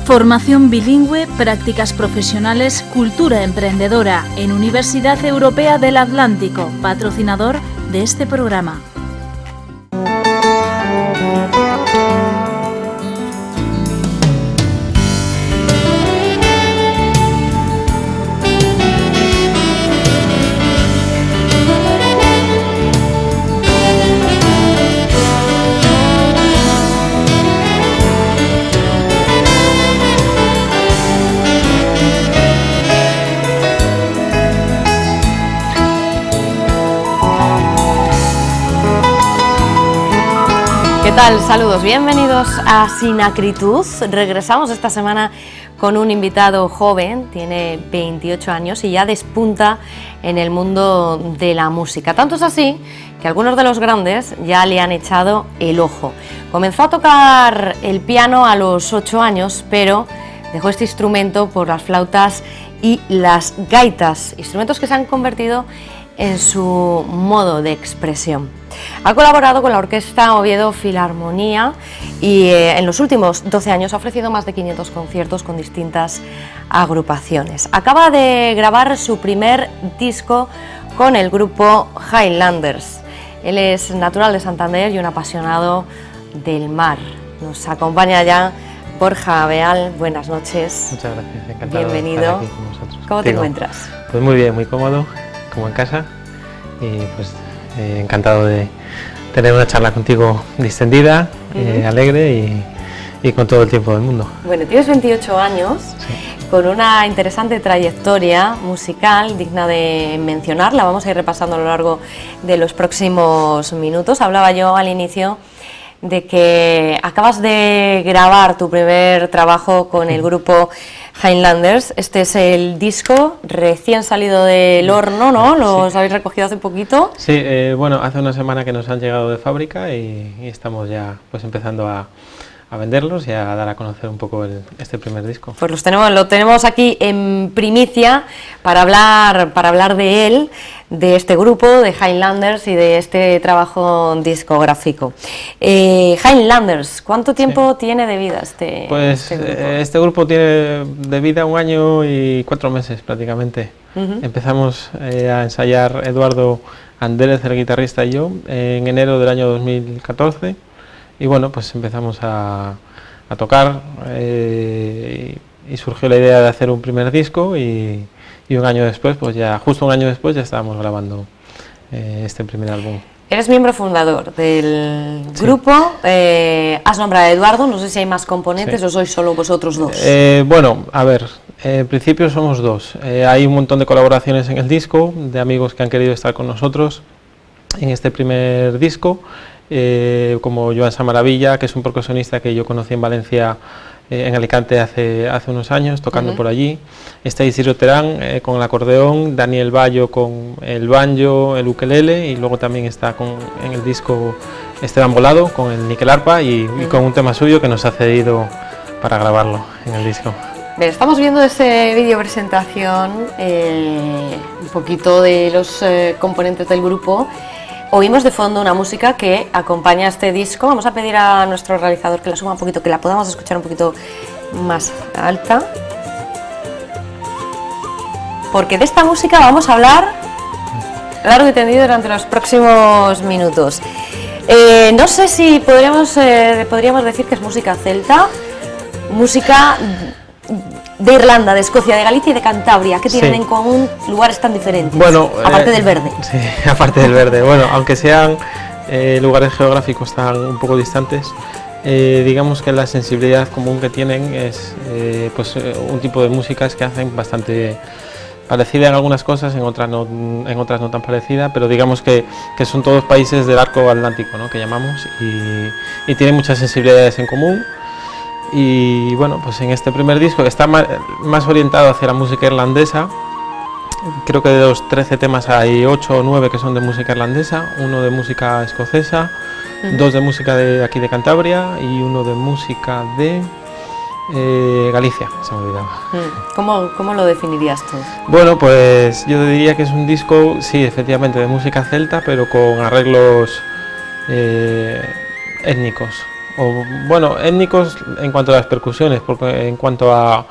Formación bilingüe, prácticas profesionales, cultura emprendedora en Universidad Europea del Atlántico, patrocinador de este programa. ¿Qué tal? Saludos, bienvenidos a Sinacritud. Regresamos esta semana con un invitado joven, tiene 28 años y ya despunta en el mundo de la música. Tanto es así que algunos de los grandes ya le han echado el ojo. Comenzó a tocar el piano a los 8 años, pero dejó este instrumento por las flautas y las gaitas, instrumentos que se han convertido en su modo de expresión. Ha colaborado con la Orquesta Oviedo Filarmonía y en los últimos 12 años ha ofrecido más de 500 conciertos con distintas agrupaciones. Acaba de grabar su primer disco con el grupo Highlanders. Él es natural de Santander y un apasionado del mar. Nos acompaña ya Borja Beal. Buenas noches. Muchas gracias, encantado bienvenido. De estar aquí con vosotros. ¿Cómo te encuentras? Pues muy bien, muy cómodo, como en casa, y pues encantado de tener una charla contigo distendida, alegre y con todo el tiempo del mundo. Bueno, tienes 28 años, sí, con una interesante trayectoria musical digna de mencionar. La vamos a ir repasando a lo largo de los próximos minutos. Hablaba yo al inicio de que acabas de grabar tu primer trabajo con el grupo Highlanders. Este es el disco recién salido del horno, ¿no? ¿Los habéis recogido hace poquito? Sí, bueno, hace una semana que nos han llegado de fábrica y estamos ya pues empezando a venderlos y a dar a conocer un poco este primer disco. Pues lo tenemos aquí en primicia para hablar de él, de este grupo, de Highlanders y de este trabajo discográfico. Highlanders, ¿cuánto tiempo tiene de vida este grupo? Pues este grupo tiene de vida 1 año y 4 meses prácticamente. Empezamos a ensayar Eduardo Andérez, el guitarrista, y yo en enero del año 2014. Y bueno, pues empezamos a tocar y surgió la idea de hacer un primer disco y 1 año después, pues ya, justo 1 año después, ya estábamos grabando este primer álbum. Eres miembro fundador del grupo, has nombrado a Eduardo, no sé si hay más componentes o sois solo vosotros dos. Bueno, a ver, en principio somos 2, hay un montón de colaboraciones en el disco, de amigos que han querido estar con nosotros en este primer disco. Como Joan Samaravilla, que es un percusionista que yo conocí en Valencia, en Alicante hace unos años, tocando por allí. Está Isidro Terán con el acordeón, Daniel Bayo con el banjo, el ukelele, y luego también está en el disco Esteban Volado con el níquel arpa y con un tema suyo que nos ha cedido para grabarlo en el disco. Bien, estamos viendo ese vídeo presentación, un poquito de los componentes del grupo. Oímos de fondo una música que acompaña a este disco. Vamos a pedir a nuestro realizador que la suba un poquito, que la podamos escuchar un poquito más alta. Porque de esta música vamos a hablar largo y tendido durante los próximos minutos. No sé si podríamos decir que es música celta, música de Irlanda, de Escocia, de Galicia y de Cantabria. ¿Qué tienen en común lugares tan diferentes? Bueno, aparte del verde. Sí, aparte del verde. Bueno, aunque sean lugares geográficos tan un poco distantes, digamos que la sensibilidad común que tienen es un tipo de músicas que hacen bastante parecida en algunas cosas, en otras no tan parecida, pero digamos que son todos países del arco atlántico, ¿no?, que llamamos, y tienen muchas sensibilidades en común. Y bueno, pues en este primer disco, que está más orientado hacia la música irlandesa, creo que de los 13 temas hay 8 o 9 que son de música irlandesa, 1 de música escocesa, 2 de música de aquí de Cantabria y 1 de música de Galicia, se me olvidaba. ¿Cómo lo definirías tú? Bueno, pues yo diría que es un disco, sí, efectivamente, de música celta, pero con arreglos étnicos. o bueno, étnicos en cuanto a las percusiones, porque en cuanto a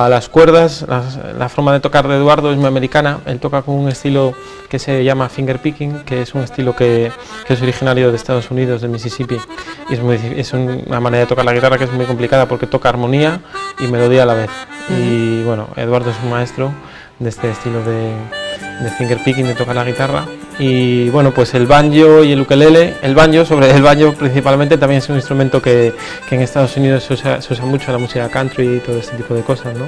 las cuerdas, la forma de tocar de Eduardo es muy americana. Él toca con un estilo que se llama finger picking, que es un estilo que es originario de Estados Unidos, de Mississippi, y es una manera de tocar la guitarra que es muy complicada porque toca armonía y melodía a la vez. Y bueno, Eduardo es un maestro de este estilo de finger picking, de tocar la guitarra. Y bueno, pues el banjo y el ukelele, el banjo principalmente también es un instrumento que en Estados Unidos se usa mucho en la música country y todo este tipo de cosas, ¿no?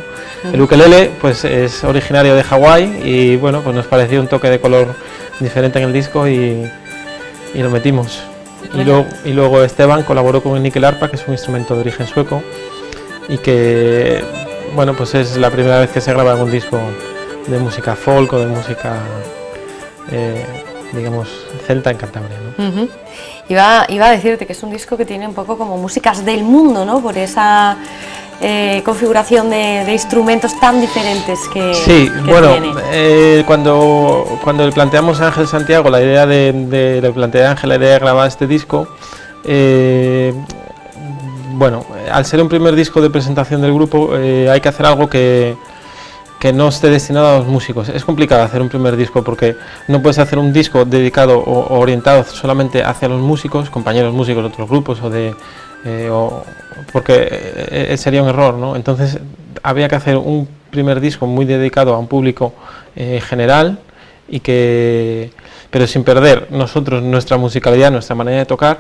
El ukelele pues es originario de Hawái y bueno, pues nos pareció un toque de color diferente en el disco y lo metimos. Y luego Esteban colaboró con el níquel arpa, que es un instrumento de origen sueco y que bueno, pues es la primera vez que se graba algún disco de música folk o de música digamos celta en Cantabria, ¿no? Iba a decirte que es un disco que tiene un poco como músicas del mundo, ¿no? Por esa configuración de instrumentos tan diferentes que bueno, tiene. Cuando le planteamos a Ángel Santiago le planteé a Ángel la idea de grabar este disco, bueno, al ser un primer disco de presentación del grupo hay que hacer algo que no esté destinado a los músicos. Es complicado hacer un primer disco porque no puedes hacer un disco dedicado o orientado solamente hacia los músicos, compañeros músicos de otros grupos porque sería un error, ¿no? Entonces había que hacer un primer disco muy dedicado a un público general pero sin perder nosotros nuestra musicalidad, nuestra manera de tocar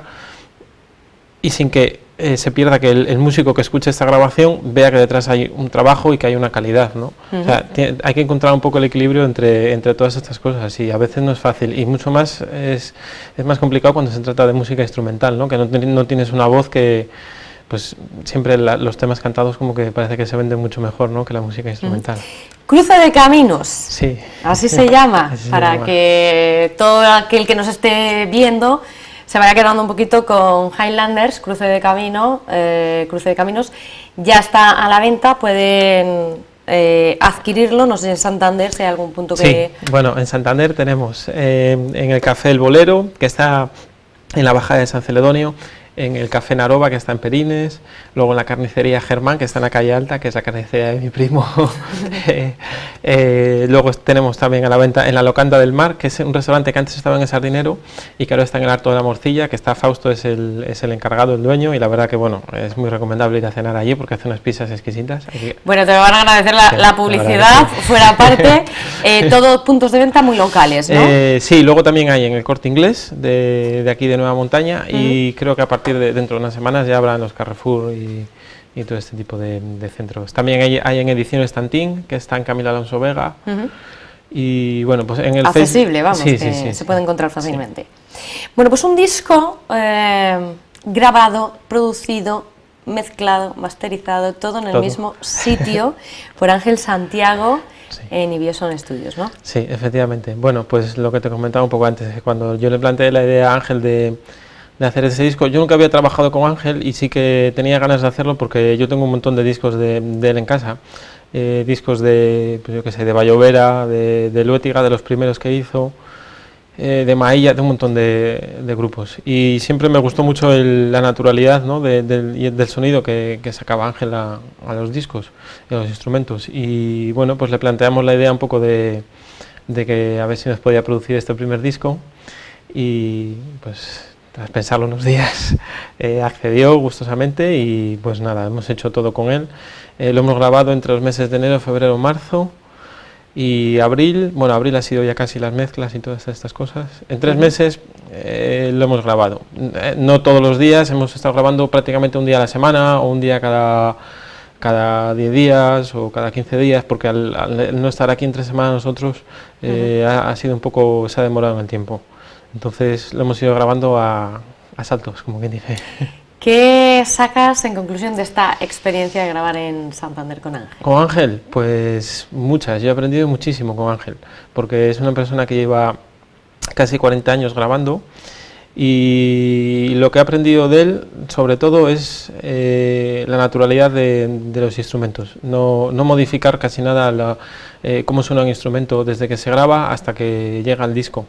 y sin que se pierda que el músico que escuche esta grabación vea que detrás hay un trabajo y que hay una calidad, ¿no? O sea, hay que encontrar un poco el equilibrio entre todas estas cosas y a veces no es fácil y mucho más es más complicado cuando se trata de música instrumental, ¿no? Que no tienes una voz que pues siempre los temas cantados como que parece que se venden mucho mejor, ¿no? Que la música instrumental. Cruce de caminos, sí, así se llama, para que todo aquel que nos esté viendo se vaya quedando un poquito con Highlanders, Cruce de Caminos, ya está a la venta, pueden adquirirlo, no sé en Santander si hay algún punto que... Sí, bueno, en Santander tenemos en el Café El Bolero, que está en la bajada de San Celedonio, en el Café Naroba, que está en Perines, luego en la carnicería Germán, que está en la calle Alta, que es la carnicería de mi primo. Luego tenemos también a la venta en la Locanda del Mar, que es un restaurante que antes estaba en el Sardinero y que ahora está en el Arto de la Morcilla, que está Fausto, es el encargado, el dueño, y la verdad que bueno, es muy recomendable ir a cenar allí porque hace unas pizzas exquisita. Bueno, te van a agradecer la publicidad, fuera parte, todos puntos de venta muy locales, ¿no? Sí, luego también hay en el Corte Inglés de aquí de Nueva Montaña y creo que a partir de dentro de unas semanas ya habrá en los Carrefour y todo este tipo de centros. También hay en Ediciones Tantín, que está en Camilo Alonso Vega. Y bueno, pues en el accesible, vamos, sí, se puede encontrar fácilmente. Bueno, pues un disco grabado, producido, mezclado, masterizado, todo en el mismo sitio por Ángel Santiago. Sí. En Ibioson Studios, ¿no? Sí, efectivamente. Bueno, pues lo que te comentaba un poco antes, que cuando yo le planteé la idea a Ángel de hacer ese disco, yo nunca había trabajado con Ángel y sí que tenía ganas de hacerlo porque yo tengo un montón de discos de él en casa, discos de, pues yo qué sé, de Bayovera, de Luétiga, de los primeros que hizo, de Mailla, de un montón de grupos, y siempre me gustó mucho la naturalidad, ¿no? del sonido que sacaba Ángel a los discos, a los instrumentos, y bueno, pues le planteamos la idea un poco de que a ver si nos podía producir este primer disco, y pues tras pensarlo unos días accedió gustosamente y pues nada, hemos hecho todo con él. Lo hemos grabado entre los meses de enero, febrero, marzo y abril. Bueno, abril ha sido ya casi las mezclas y todas estas cosas. En 3 meses lo hemos grabado. No todos los días, hemos estado grabando prácticamente un día a la semana o un día cada 10 días o cada 15 días, porque al no estar aquí en 3 semanas nosotros ha sido un poco, se ha demorado en el tiempo. Entonces lo hemos ido grabando a saltos, como quien dice. ¿Qué sacas en conclusión de esta experiencia de grabar en Santander con Ángel? Con Ángel, pues muchas. Yo he aprendido muchísimo con Ángel, porque es una persona que lleva casi 40 años grabando y lo que he aprendido de él, sobre todo, es la naturalidad de los instrumentos. No modificar casi nada cómo suena un instrumento desde que se graba hasta que llega al disco.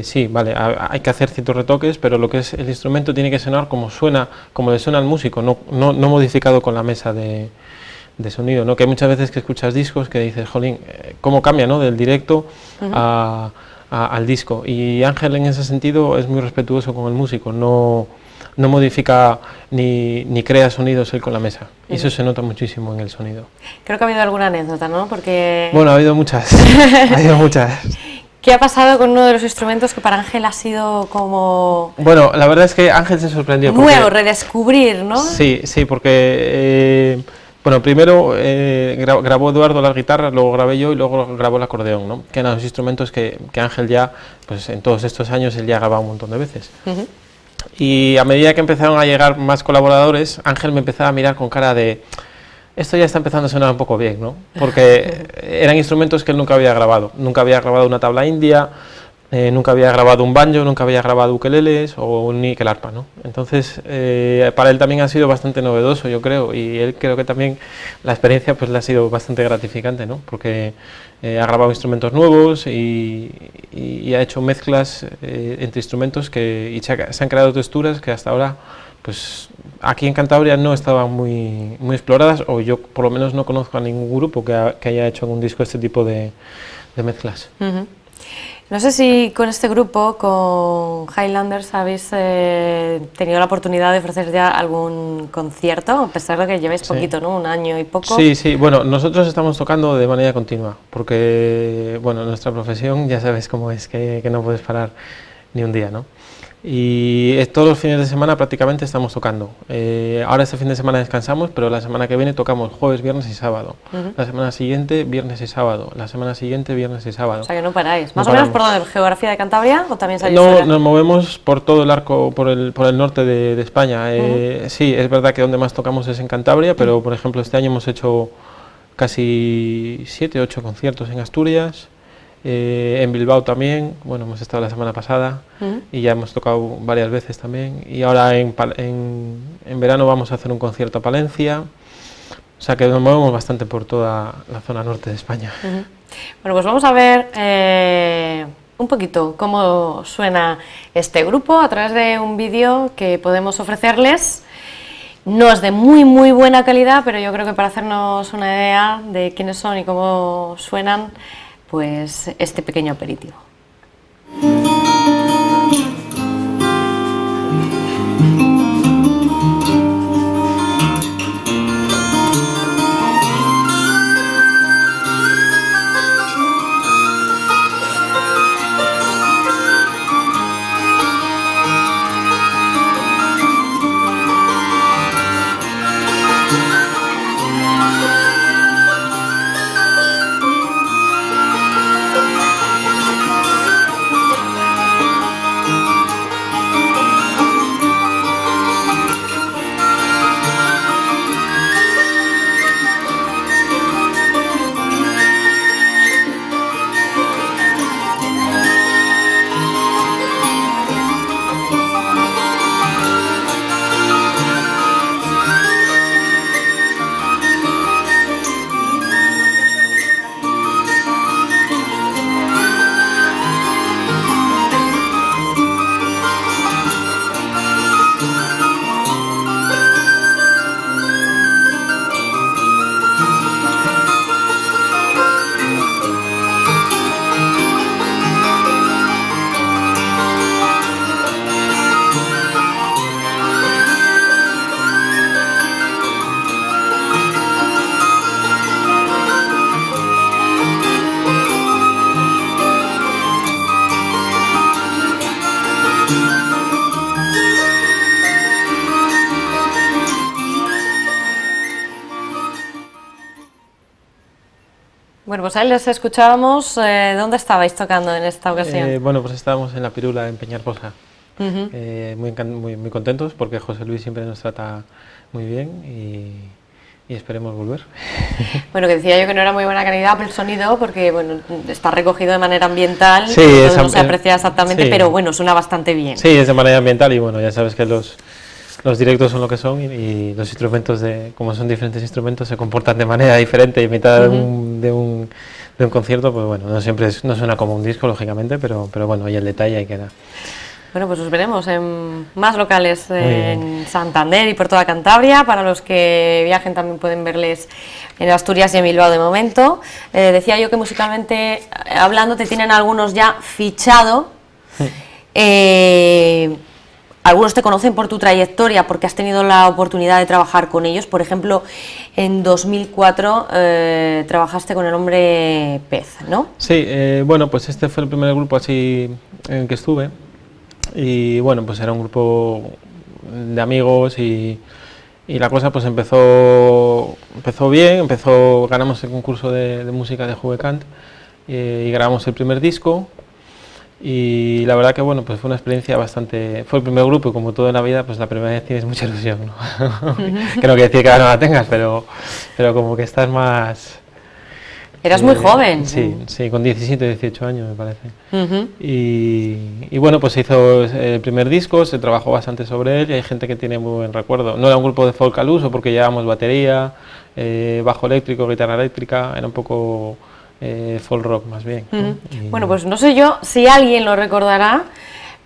sí, vale, hay que hacer ciertos retoques, pero lo que es el instrumento tiene que sonar como suena, como le suena al músico, no modificado con la mesa de sonido, ¿no? Que hay muchas veces que escuchas discos que dices, jolín, cómo cambia, ¿no? Del directo al disco. Y Ángel en ese sentido es muy respetuoso con el músico, no modifica ni crea sonidos él con la mesa. Y eso se nota muchísimo en el sonido. Creo que ha habido alguna anécdota, ¿no? Porque... Bueno, ha habido muchas. Ha habido muchas. ¿Qué ha pasado con uno de los instrumentos que para Ángel ha sido como... Bueno, la verdad es que Ángel se sorprendió. Nuevo, redescubrir, ¿no? Sí, porque... bueno, primero grabó Eduardo las guitarras, luego grabé yo y luego grabó el acordeón, ¿no? Que eran los instrumentos que Ángel ya, pues en todos estos años, él ya ha grabado un montón de veces. Y a medida que empezaron a llegar más colaboradores, Ángel me empezaba a mirar con cara de... Esto ya está empezando a sonar un poco bien, ¿no? Porque eran instrumentos que él nunca había grabado. Nunca había grabado una tabla india, nunca había grabado un banjo, nunca había grabado ukeleles o ni el arpa, ¿no? Entonces, para él también ha sido bastante novedoso, yo creo, y él creo que también la experiencia pues le ha sido bastante gratificante, ¿no? Porque ha grabado instrumentos nuevos y ha hecho mezclas entre instrumentos y se han creado texturas que hasta ahora, pues aquí en Cantabria no estaban muy exploradas, o yo por lo menos no conozco a ningún grupo que haya hecho en un disco este tipo de mezclas. No sé si con este grupo, con Highlanders, habéis tenido la oportunidad de ofrecer ya algún concierto, a pesar de que lleváis poquito, ¿no? Un año y poco. Sí, bueno, nosotros estamos tocando de manera continua, porque, bueno, nuestra profesión ya sabes cómo es, que no puedes parar ni un día, ¿no? Y todos los fines de semana prácticamente estamos tocando. Ahora este fin de semana descansamos, pero la semana que viene tocamos jueves, viernes y sábado. La semana siguiente, viernes y sábado. La semana siguiente, viernes y sábado. O sea que no paráis. ¿Más o menos por dónde? ¿Geografía de Cantabria o también salís fuera? Nos movemos por todo el arco, por el norte de España. Sí, es verdad que donde más tocamos es en Cantabria, pero por ejemplo este año hemos hecho casi 7, 8 conciertos en Asturias. En Bilbao también, bueno, hemos estado la semana pasada y ya hemos tocado varias veces también, y ahora en verano vamos a hacer un concierto a Palencia, o sea que nos movemos bastante por toda la zona norte de España. Bueno, pues vamos a ver un poquito cómo suena este grupo a través de un vídeo que podemos ofrecerles. No es de muy buena calidad, pero yo creo que para hacernos una idea de quiénes son y cómo suenan, pues este pequeño aperitivo. Bueno, pues ahí les escuchábamos. ¿Dónde estabais tocando en esta ocasión? Bueno, pues estábamos en la Pirula, en Peñarposa. Muy contentos porque José Luis siempre nos trata muy bien y esperemos volver. Bueno, que decía yo que no era muy buena calidad el sonido porque bueno, está recogido de manera ambiental, sí, entonces no se aprecia exactamente, sí, pero bueno, suena bastante bien. Sí, es de manera ambiental y bueno, ya sabes que los directos son lo que son y los instrumentos, como son diferentes instrumentos, se comportan de manera diferente y en mitad de un concierto, pues bueno, no siempre no suena como un disco, lógicamente, pero bueno, hay el detalle, ahí queda. Bueno, pues os veremos en más locales en Santander y por toda Cantabria. Para los que viajen también pueden verles en Asturias y en Bilbao de momento. Decía yo que musicalmente hablando te tienen algunos ya fichado. Algunos te conocen por tu trayectoria porque has tenido la oportunidad de trabajar con ellos. Por ejemplo, en 2004 trabajaste con El Hombre Pez, ¿no? Sí, bueno, pues este fue el primer grupo así en el que estuve. Y bueno, pues era un grupo de amigos y la cosa pues empezó bien, ganamos el concurso de música de Juvecant y grabamos el primer disco y la verdad que bueno, pues fue una experiencia fue el primer grupo y como todo en la vida, pues la primera vez tienes mucha ilusión, ¿no? Que no quiere decir que ahora no la tengas, pero como que estás más... Eras muy joven. Sí, con 17, 18 años me parece. Y bueno, pues se hizo el primer disco, se trabajó bastante sobre él y hay gente que tiene muy buen recuerdo. No era un grupo de folk al uso porque llevábamos batería, bajo eléctrico, guitarra eléctrica, era un poco folk rock más bien, ¿no? Bueno, pues no sé yo si alguien lo recordará,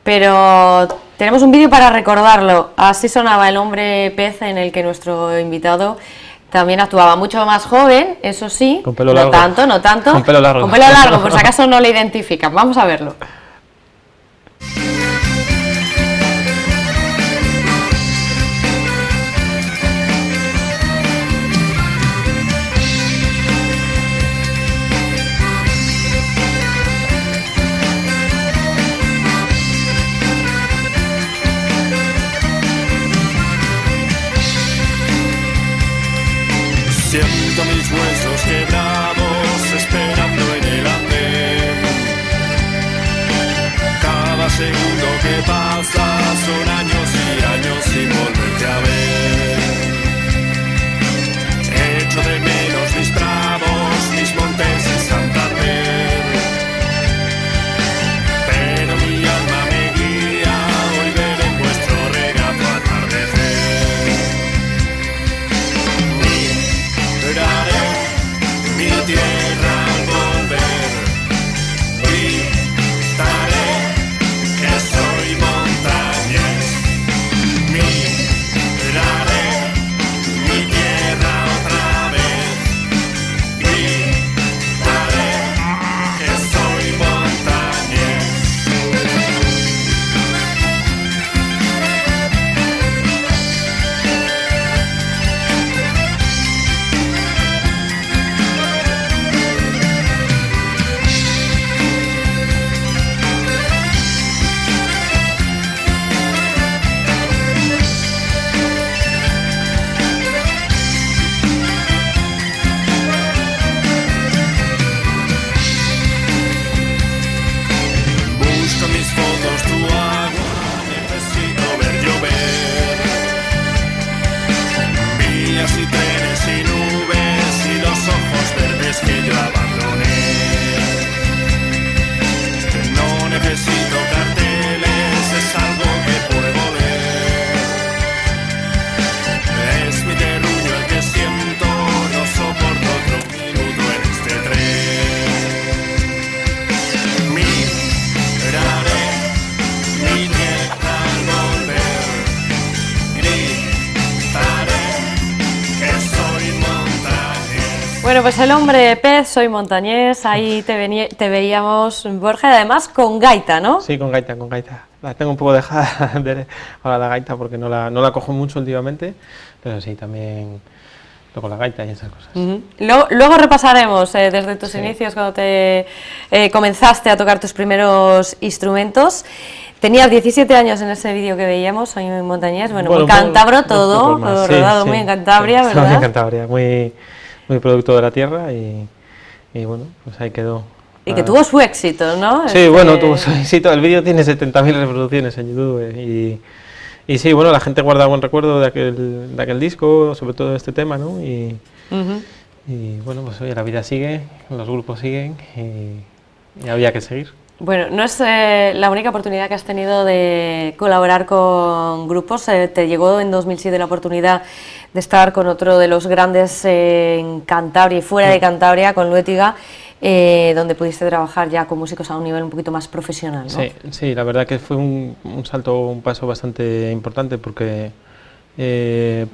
pero tenemos un vídeo para recordarlo. Así sonaba El Hombre Pez, en el que nuestro invitado también actuaba mucho más joven, eso sí, con pelo largo. No tanto, con pelo largo, por si acaso no le identifican. Vamos a verlo. Siento mis huesos quebrados esperando en el andén. Cada segundo que pasa son años y años sin volverte a ver. Echo de menos mis prados, mis montes y Santander. Pero mi alma me guía, hoy ver en vuestro regazo atardecer. Mi tierra al volver, gritaré que soy montañés. Miraré mi tierra otra vez, gritaré que soy montañés. Busco mis fotos, tu agua, necesito ver llover. Vías y trenes y nubes y los ojos verdes que yo abandoné. No necesito carteles, es algo que puedo leer. Es mi terruño el que siento, no soporto otro minuto en este tren. Miraré mi tierra al volver, gritaré que soy montañés. Bueno, pues El Hombre Pez, Soy Montañés, ahí te veíamos, Borja, y además con gaita, ¿no? Sí, con gaita. La tengo un poco dejada ahora la gaita porque no la cojo mucho últimamente, pero sí, también toco la gaita y esas cosas. Luego repasaremos desde tus inicios, cuando te comenzaste a tocar tus primeros instrumentos. Tenías 17 años en ese vídeo que veíamos, Soy Montañés, muy cántabro todo, rodado muy en Cantabria, ¿verdad? Muy en Cantabria, muy producto de la tierra y bueno, pues ahí quedó. Y que tuvo su éxito, ¿no? Sí, bueno, tuvo su éxito. El vídeo tiene 70.000 reproducciones en YouTube y sí, bueno, la gente guarda buen recuerdo de aquel disco, sobre todo de este tema, ¿no? Y bueno, pues oye, la vida sigue, los grupos siguen y había que seguir. Bueno, no es la única oportunidad que has tenido de colaborar con grupos. Te llegó en 2007 la oportunidad de estar con otro de los grandes en Cantabria y fuera de Cantabria, con Luétiga, donde pudiste trabajar ya con músicos a un nivel un poquito más profesional, ¿no? Sí, la verdad que fue un salto, un paso bastante importante porque el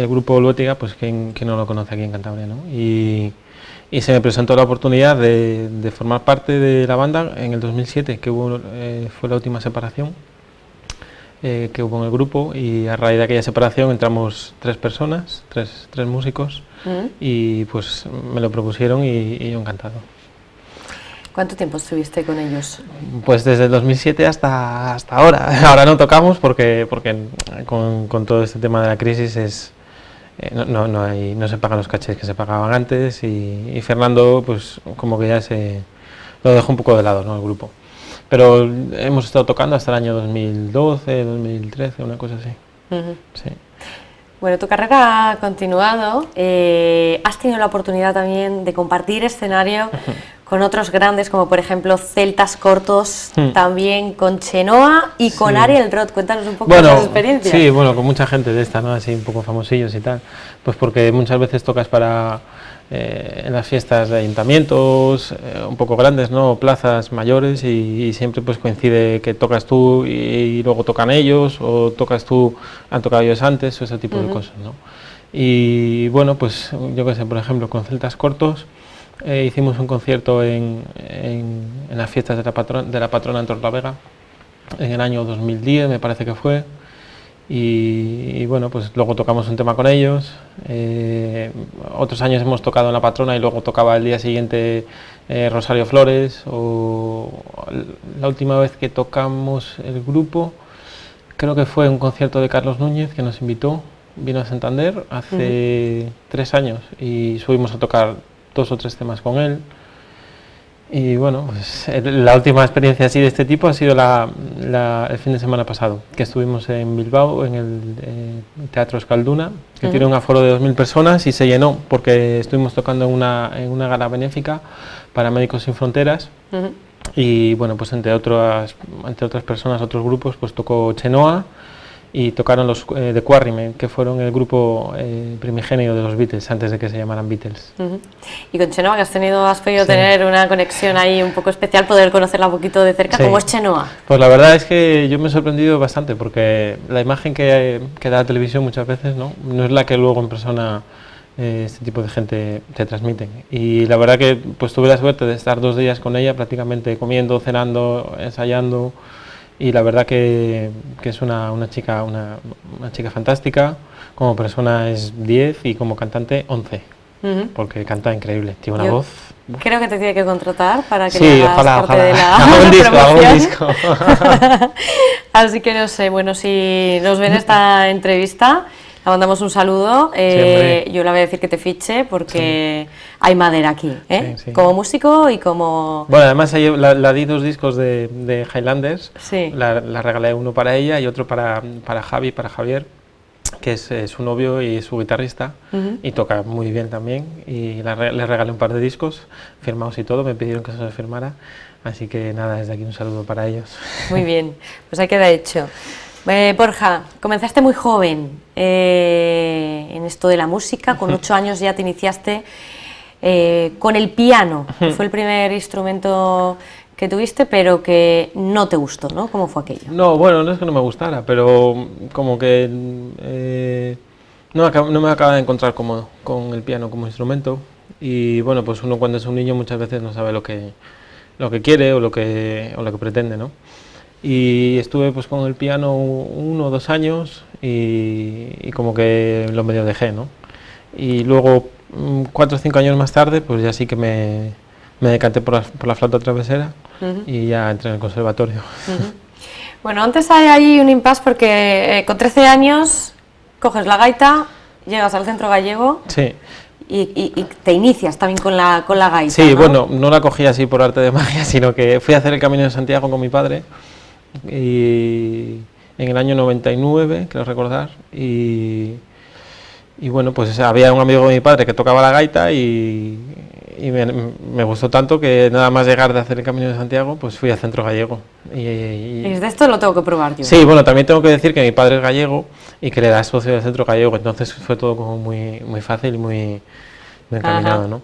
grupo Luétiga, pues ¿quién no lo conoce aquí en Cantabria, ¿no? Y se me presentó la oportunidad de formar parte de la banda en el 2007, que fue la última separación que hubo en el grupo, y a raíz de aquella separación entramos 3 personas, tres músicos, y pues me lo propusieron y yo encantado. ¿Cuánto tiempo estuviste con ellos? Pues desde el 2007 hasta ahora. Ahora no tocamos porque con todo este tema de la crisis no se pagan los cachés que se pagaban antes, y Fernando pues como que ya lo dejó un poco de lado, ¿no?, el grupo. Pero hemos estado tocando hasta el año 2012, 2013, una cosa así. Sí. Bueno, tu carrera ha continuado, has tenido la oportunidad también de compartir escenario con otros grandes, como por ejemplo Celtas Cortos, también con Chenoa y con Ariel Roth. Cuéntanos un poco de esas experiencias. Sí, bueno, con mucha gente de esta, ¿no?, así un poco famosillos y tal, pues porque muchas veces tocas en las fiestas de ayuntamientos un poco grandes, ¿no?, plazas mayores, y siempre pues coincide que tocas tú y luego tocan ellos, o tocas tú, han tocado ellos antes, o ese tipo de cosas, ¿no? Y bueno, pues yo qué sé, por ejemplo, con Celtas Cortos hicimos un concierto en las fiestas de la patrona en Torlavega en el año 2010, me parece que fue. Y bueno, pues luego tocamos un tema con ellos. Otros años hemos tocado en la patrona y luego tocaba el día siguiente Rosario Flores, o la última vez que tocamos el grupo creo que fue un concierto de Carlos Núñez, que nos invitó, vino a Santander hace 3 años, y subimos a tocar 2 o 3 temas con él. Y bueno, pues la última experiencia así de este tipo ha sido el fin de semana pasado, que estuvimos en Bilbao, en el Teatro Euskalduna, que tiene un aforo de 2000 personas, y se llenó porque estuvimos tocando en una gala benéfica para Médicos Sin Fronteras. Y bueno, pues entre otras personas, otros grupos, pues tocó Chenoa, y tocaron los The Quarrymen, que fueron el grupo primigenio de los Beatles, antes de que se llamaran Beatles. Y con Chenoa, que has podido tener una conexión ahí un poco especial, poder conocerla un poquito de cerca. ¿Cómo es Chenoa? Pues la verdad es que yo me he sorprendido bastante, porque la imagen que da la televisión muchas veces no es la que luego en persona este tipo de gente te transmiten. Y la verdad que pues tuve la suerte de estar 2 días con ella, prácticamente comiendo, cenando, ensayando. Y la verdad que es una chica fantástica. Como persona es 10 y como cantante 11, porque canta increíble, tiene una voz. Creo que te tiene que contratar para que le hagas parte de la hago un disco. Así que no sé, bueno, si nos ven esta entrevista, le mandamos un saludo. Yo le voy a decir que te fiche, porque hay madera aquí, como músico y como... Bueno, además la di 2 discos de Highlanders, la regalé uno para ella y otro para Javier, que es su novio y su guitarrista, y toca muy bien también, y le regalé un par de discos firmados y todo, me pidieron que se los firmara, así que nada, desde aquí un saludo para ellos. Muy bien, pues ahí queda hecho. Borja, comenzaste muy joven en esto de la música, con 8 años ya te iniciaste con el piano, que fue el primer instrumento que tuviste, pero que no te gustó, ¿no? ¿Cómo fue aquello? No, bueno, no es que no me gustara, pero como que no me acaba de encontrar cómodo con el piano como instrumento, y bueno, pues uno cuando es un niño muchas veces no sabe lo que quiere o lo que pretende, ¿no? Y estuve pues con el piano 1 o 2 años y como que lo medio dejé, ¿no? Y luego 4 o 5 años más tarde pues ya sí que me decanté por la flauta travesera y ya entré en el conservatorio. Bueno, antes hay ahí un impasse porque con 13 años coges la gaita, llegas al Centro Gallego. Sí. Y te inicias también con la gaita. Sí, ¿no? bueno, no la cogí así por arte de magia, sino que fui a hacer el Camino de Santiago con mi padre, y en el año 99, creo recordar, y bueno, pues había un amigo de mi padre que tocaba la gaita, y y me gustó tanto que nada más llegar de hacer el Camino de Santiago, pues fui al Centro Gallego. Y de esto lo tengo que probar yo. Sí, bueno, también tengo que decir que mi padre es gallego y que le da socio del Centro Gallego, entonces fue todo como muy, muy fácil y muy encaminado, ¿no?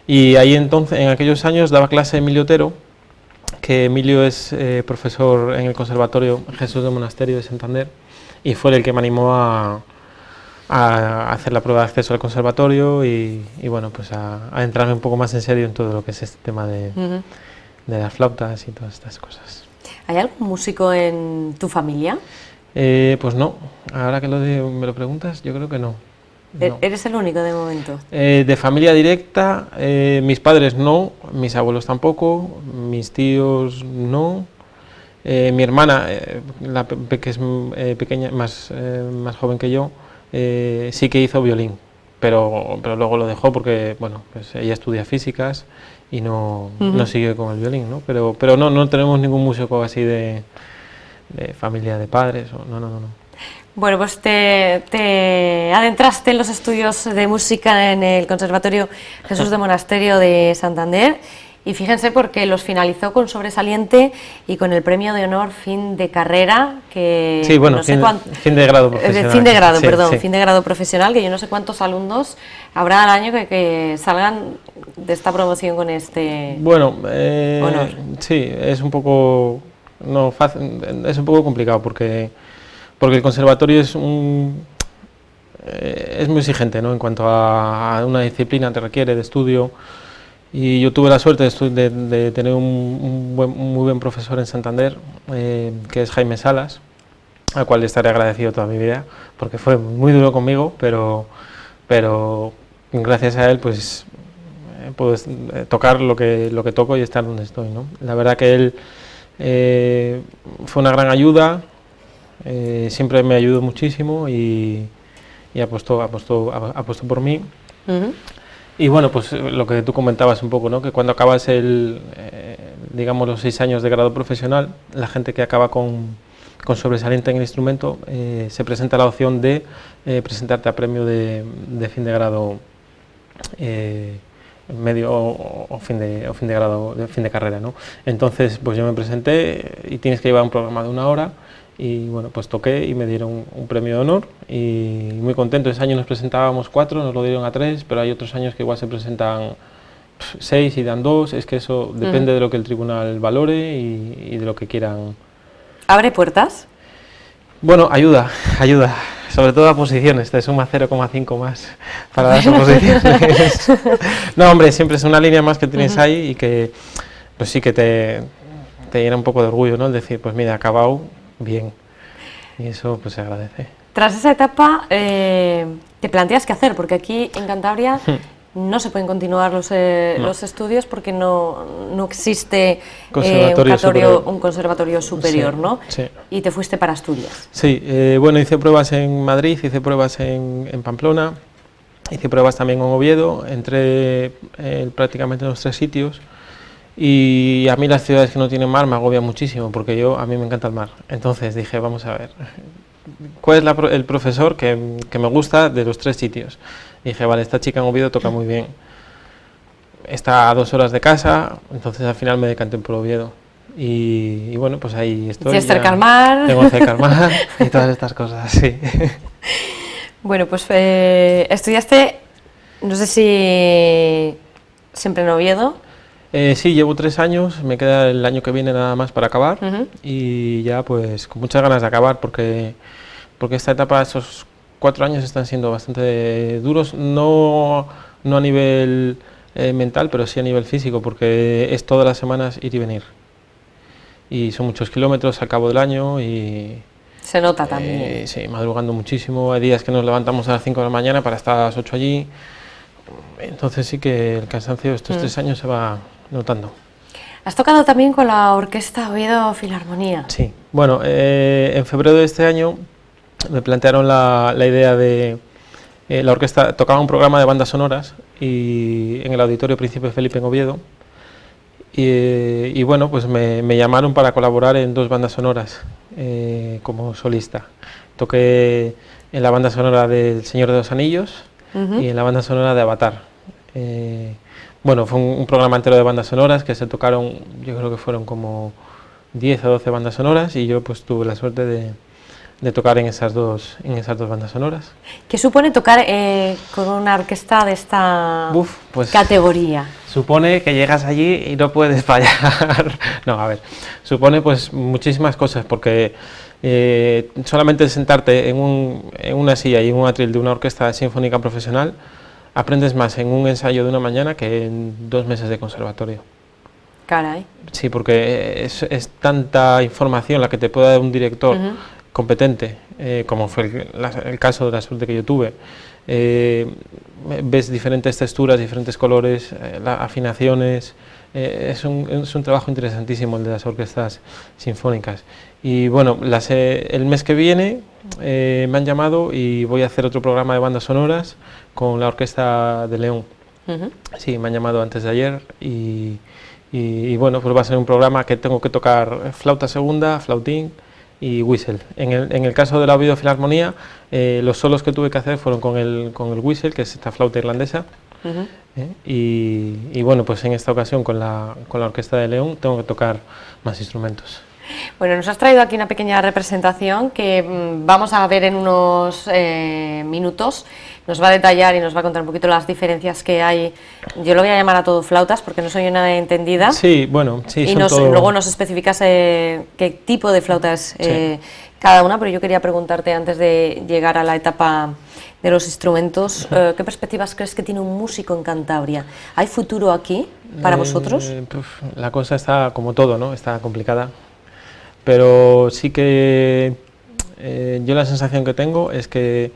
Y ahí entonces, en aquellos años, daba clase Emilio Otero, que Emilio es profesor en el Conservatorio Jesús de Monasterio de Santander, y fue el que me animó a hacer la prueba de acceso al conservatorio y bueno, pues a entrarme un poco más en serio en todo lo que es este tema de las flautas y todas estas cosas. ¿Hay algún músico en tu familia? Pues no, ahora que me lo preguntas, yo creo que no. No. ¿Eres el único de momento? De familia directa, mis padres no, mis abuelos tampoco, mis tíos no. Mi hermana, que es pequeña, más joven que yo, sí que hizo violín, pero luego lo dejó porque, bueno, pues ella estudia físicas y no sigue con el violín, ¿no? Pero no tenemos ningún músico así de familia de padres, no. Bueno, pues te adentraste en los estudios de música en el Conservatorio Jesús de Monasterio de Santander y fíjense porque los finalizó con sobresaliente y con el premio de honor fin de carrera que sí, bueno, no sé fin de grado profesional. Fin de grado, sí, perdón, sí. Fin de grado profesional, que yo no sé cuántos alumnos habrá al año que salgan de esta promoción con este honor. Sí, es un poco fácil, es un poco complicado porque el conservatorio es muy exigente, ¿no? En cuanto a una disciplina que requiere de estudio, y yo tuve la suerte de tener un muy buen profesor en Santander, que es Jaime Salas, al cual le estaré agradecido toda mi vida, porque fue muy duro conmigo, pero gracias a él pues puedo tocar lo que toco y estar donde estoy, ¿no? La verdad que él fue una gran ayuda. Siempre me ayudó muchísimo y apostó por mí. Y bueno, pues lo que tú comentabas un poco, ¿no? Que cuando acabas digamos los 6 años de grado profesional, la gente que acaba con sobresaliente en el instrumento, se presenta la opción de presentarte a premio de fin de grado medio o fin de grado, fin de carrera, ¿no? Entonces pues yo me presenté y tienes que llevar un programa de 1 hora. Y bueno, pues toqué y me dieron un premio de honor y muy contento. Ese año nos presentábamos 4, nos lo dieron a 3, pero hay otros años que igual se presentan 6 y dan 2, es que eso depende de lo que el tribunal valore y de lo que quieran. ¿Abre puertas? Bueno, ayuda, sobre todo a posiciones, te suma 0,5 más para las oposiciones. No, hombre, siempre es una línea más que tienes ahí y que pues sí que te llena un poco de orgullo, ¿no? El decir, pues mira, he acabado bien, y eso pues se agradece. Tras esa etapa te planteas qué hacer, porque aquí en Cantabria no se pueden continuar los estudios porque no existe un conservatorio superior, sí, ¿no? Sí. Y te fuiste para Asturias. Sí, bueno, hice pruebas en Madrid, hice pruebas en Pamplona, hice pruebas también en Oviedo, entré prácticamente en los 3 sitios. Y a mí las ciudades que no tienen mar me agobian muchísimo porque a mí me encanta el mar. Entonces dije, vamos a ver, ¿cuál es el profesor que me gusta de los 3 sitios? Y dije, vale, esta chica en Oviedo toca muy bien, está a 2 horas de casa, entonces al final me decanté por Oviedo. Y bueno, pues ahí estoy. ¿Tienes cerca al mar? Tengo cerca al mar y todas estas cosas, sí. Bueno, pues estudiaste, no sé si siempre en Oviedo. Sí, llevo 3 años, me queda el año que viene nada más para acabar y ya pues con muchas ganas de acabar porque esta etapa, esos 4 años están siendo bastante duros, no a nivel mental, pero sí a nivel físico, porque es todas las semanas ir y venir. Y son muchos kilómetros al cabo del año y... Se nota también. Sí, madrugando muchísimo, hay días que nos levantamos a las 5 de la mañana para estar a las 8 allí, entonces sí que el cansancio de estos 3 años se va notando. Has tocado también con la Orquesta Oviedo Filarmonía. Sí, bueno, en febrero de este año me plantearon la idea de... la orquesta tocaba un programa de bandas sonoras y en el Auditorio Príncipe Felipe en Oviedo y bueno, pues me llamaron para colaborar en 2 bandas sonoras como solista. Toqué en la banda sonora del Señor de los Anillos y en la banda sonora de Avatar. bueno, fue un programa entero de bandas sonoras que se tocaron, yo creo que fueron como 10 o 12 bandas sonoras, y yo pues tuve la suerte de tocar en esas dos bandas sonoras. ¿Qué supone tocar con una orquesta de esta Pues, categoría? Supone que llegas allí y no puedes fallar. No, a ver, supone pues muchísimas cosas, porque solamente sentarte en una silla y en un atril de una orquesta sinfónica profesional, aprendes más en un ensayo de una mañana que en 2 meses de conservatorio. Caray. Sí, porque es tanta información la que te puede dar un director competente, como fue el caso de la suerte que yo tuve. Ves diferentes texturas, diferentes colores, afinaciones. Es un trabajo interesantísimo el de las orquestas sinfónicas. Y bueno, el mes que viene me han llamado y voy a hacer otro programa de bandas sonoras con la Orquesta de León. Sí, me han llamado antes de ayer y bueno, pues va a ser un programa que tengo que tocar flauta segunda, flautín y whistle. En el caso de la Oviedo Filarmonía, los solos que tuve que hacer fueron con el whistle, que es esta flauta irlandesa. Y bueno, pues en esta ocasión con la Orquesta de León tengo que tocar más instrumentos. Bueno, nos has traído aquí una pequeña representación que vamos a ver en unos minutos. Nos va a detallar y nos va a contar un poquito las diferencias que hay. Yo lo voy a llamar a todo flautas porque no soy una entendida. Sí, bueno, sí. Y luego nos especificas qué tipo de flauta es cada una, pero yo quería preguntarte antes de llegar a la etapa de los instrumentos, ¿qué perspectivas crees que tiene un músico en Cantabria? ¿Hay futuro aquí para vosotros? La cosa está como todo, ¿no? Está complicada, pero sí que yo la sensación que tengo es que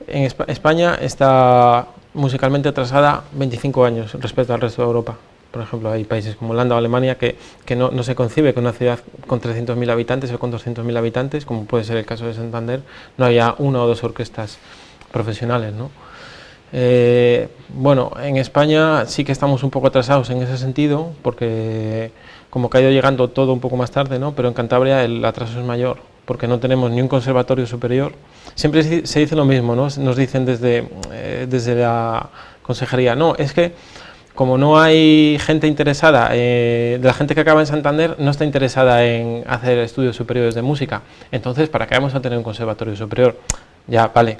en España está musicalmente atrasada 25 años respecto al resto de Europa. Por ejemplo, hay países como Holanda o Alemania que no se concibe que una ciudad con 300.000 habitantes o con 200.000 habitantes, como puede ser el caso de Santander, no haya 1 o 2 orquestas profesionales, ¿no? Bueno, en España sí que estamos un poco atrasados en ese sentido, porque como que ha ido llegando todo un poco más tarde, ¿no? Pero en Cantabria el atraso es mayor, porque no tenemos ni un conservatorio superior. Siempre se dice lo mismo, ¿no? Nos dicen desde la consejería, no, es que como no hay gente interesada, la gente que acaba en Santander no está interesada en hacer estudios superiores de música, entonces ¿para qué vamos a tener un conservatorio superior? Ya, vale,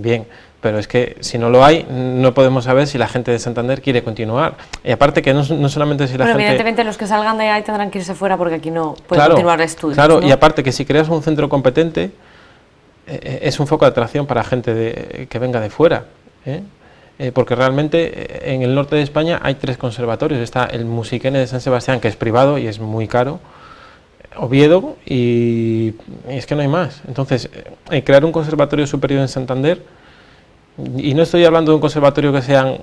bien, pero es que si no lo hay, no podemos saber si la gente de Santander quiere continuar. Y aparte que no solamente si la gente... evidentemente los que salgan de ahí tendrán que irse fuera porque aquí no pueden continuar estudios. Claro, ¿no? Y aparte que si creas un centro competente, es un foco de atracción para gente que venga de fuera, porque realmente en el norte de España hay 3 conservatorios. Está el Musiquene de San Sebastián, que es privado y es muy caro, Oviedo, y es que no hay más. Entonces, crear un conservatorio superior en Santander, y no estoy hablando de un conservatorio que sean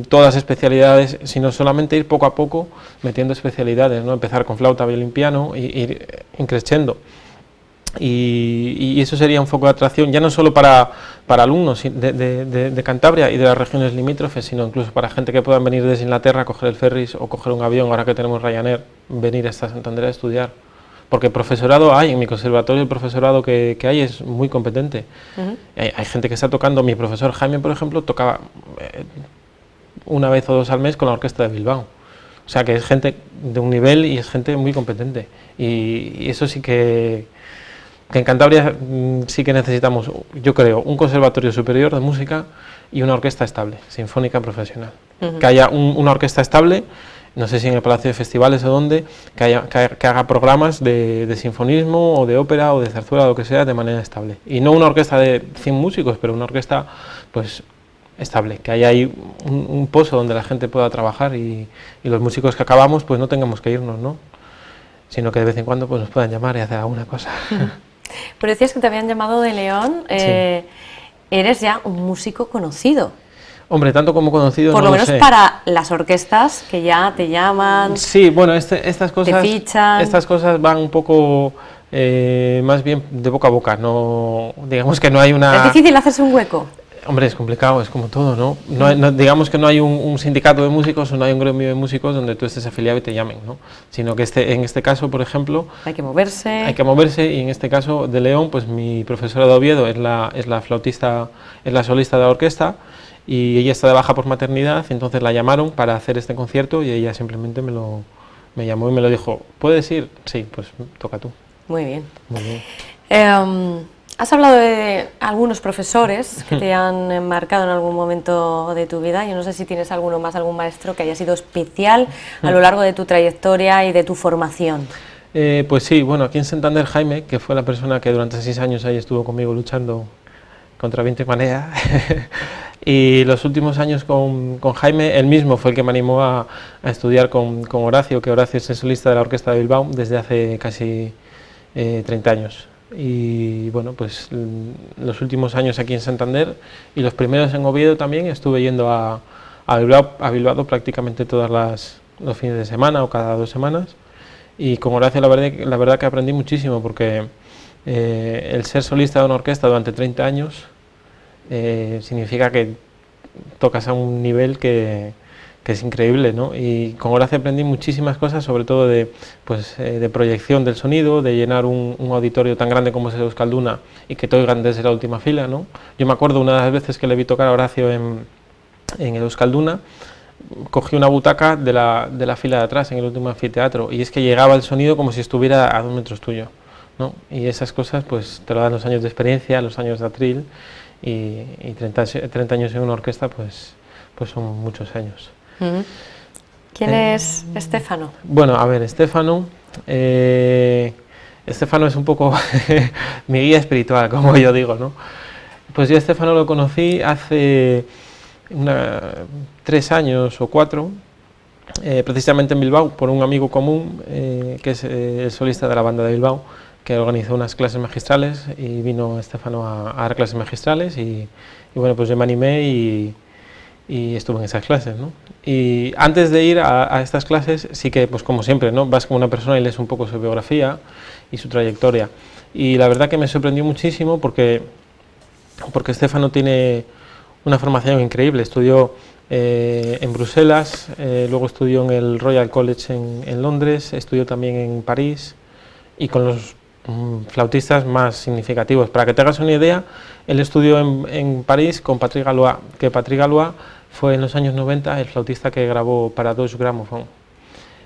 todas especialidades, sino solamente ir poco a poco metiendo especialidades, ¿no? Empezar con flauta, violín, piano, y ir increciendo. Y eso sería un foco de atracción ya no solo para alumnos de Cantabria y de las regiones limítrofes, sino incluso para gente que puedan venir desde Inglaterra, coger el ferry o coger un avión, ahora que tenemos Ryanair, venir hasta Santander a estudiar. Porque profesorado hay, en mi conservatorio el profesorado que hay es muy competente. Hay gente que está tocando, mi profesor Jaime, por ejemplo, tocaba 1 vez o 2 al mes con la orquesta de Bilbao. O sea que es gente de un nivel y es gente muy competente. Y eso sí que en Cantabria sí que necesitamos, yo creo, un conservatorio superior de música y una orquesta estable, sinfónica profesional. Que haya una orquesta estable, no sé si en el Palacio de Festivales o dónde, que haga programas de sinfonismo o de ópera o de zarzuela o lo que sea de manera estable. Y no una orquesta de 100 músicos, pero una orquesta pues estable, que haya ahí un pozo donde la gente pueda trabajar y los músicos que acabamos pues no tengamos que irnos, ¿no? Sino que de vez en cuando pues nos puedan llamar y hacer alguna cosa. Pero decías que te habían llamado de León, sí. Eres ya un músico conocido. Hombre, tanto como conocido por no lo menos sé. Para las orquestas que ya te llaman. Sí, bueno, estas cosas, te fichan. Estas cosas van un poco más bien de boca a boca, no, digamos que no hay una... ¿Es difícil hacerse un hueco? Hombre, es complicado, es como todo, ¿no? Digamos que no hay un sindicato de músicos o no hay un gremio de músicos donde tú estés afiliado y te llamen, ¿no? Sino que en este caso, por ejemplo... Hay que moverse. Hay que moverse, y en este caso de León, pues mi profesora de Oviedo es la flautista, es la solista de la orquesta, y ella está de baja por maternidad, entonces la llamaron para hacer este concierto y ella simplemente me llamó y me lo dijo, ¿puedes ir? Sí, pues toca tú. Muy bien. Muy bien. Has hablado de algunos profesores que te han marcado en algún momento de tu vida. Yo no sé si tienes alguno más, algún maestro que haya sido especial a lo largo de tu trayectoria y de tu formación. Pues sí, bueno, aquí en Santander Jaime, que fue la persona que durante 6 años ahí estuvo conmigo luchando contra viento y marea, y los últimos años con Jaime, él mismo fue el que me animó a estudiar con Horacio, que Horacio es el solista de la Orquesta de Bilbao desde hace casi 30 años. Y bueno, pues los últimos años aquí en Santander y los primeros en Oviedo también estuve yendo a Bilbao prácticamente todos los fines de semana o cada 2 semanas, y con Horacio la verdad que aprendí muchísimo, porque el ser solista de una orquesta durante 30 años significa que tocas a un nivel que es increíble, ¿no? Y con Horacio aprendí muchísimas cosas, sobre todo de proyección del sonido, de llenar un auditorio tan grande como es el Euskalduna y que te oigan desde la última fila, ¿no? Yo me acuerdo una de las veces que le vi tocar a Horacio en el Euskalduna, cogí una butaca de la fila de atrás en el último anfiteatro, y es que llegaba el sonido como si estuviera a 2 metros tuyo, ¿no? Y esas cosas pues te lo dan los años de experiencia, los años de atril, y 30 años en una orquesta pues son muchos años. ¿Quién es Estéfano? Bueno, a ver, Estéfano es un poco mi guía espiritual, como yo digo, ¿no? Pues yo a Estéfano lo conocí hace 3 años o 4, precisamente en Bilbao, por un amigo común, que es el solista de la banda de Bilbao, que organizó unas clases magistrales, y vino Estéfano a dar clases magistrales, y bueno, pues yo me animé y estuve en esas clases, ¿no? Y antes de ir a estas clases, sí que, pues como siempre, ¿no? Vas con una persona y lees un poco su biografía y su trayectoria. Y la verdad que me sorprendió muchísimo porque Estéfano tiene una formación increíble. Estudió en Bruselas, luego estudió en el Royal College en Londres, estudió también en París, y con los flautistas más significativos. Para que te hagas una idea, él estudió en París con Patrick Galois, que Patrick Galois fue en los años 90 el flautista que grabó para Deutsche Grammophon.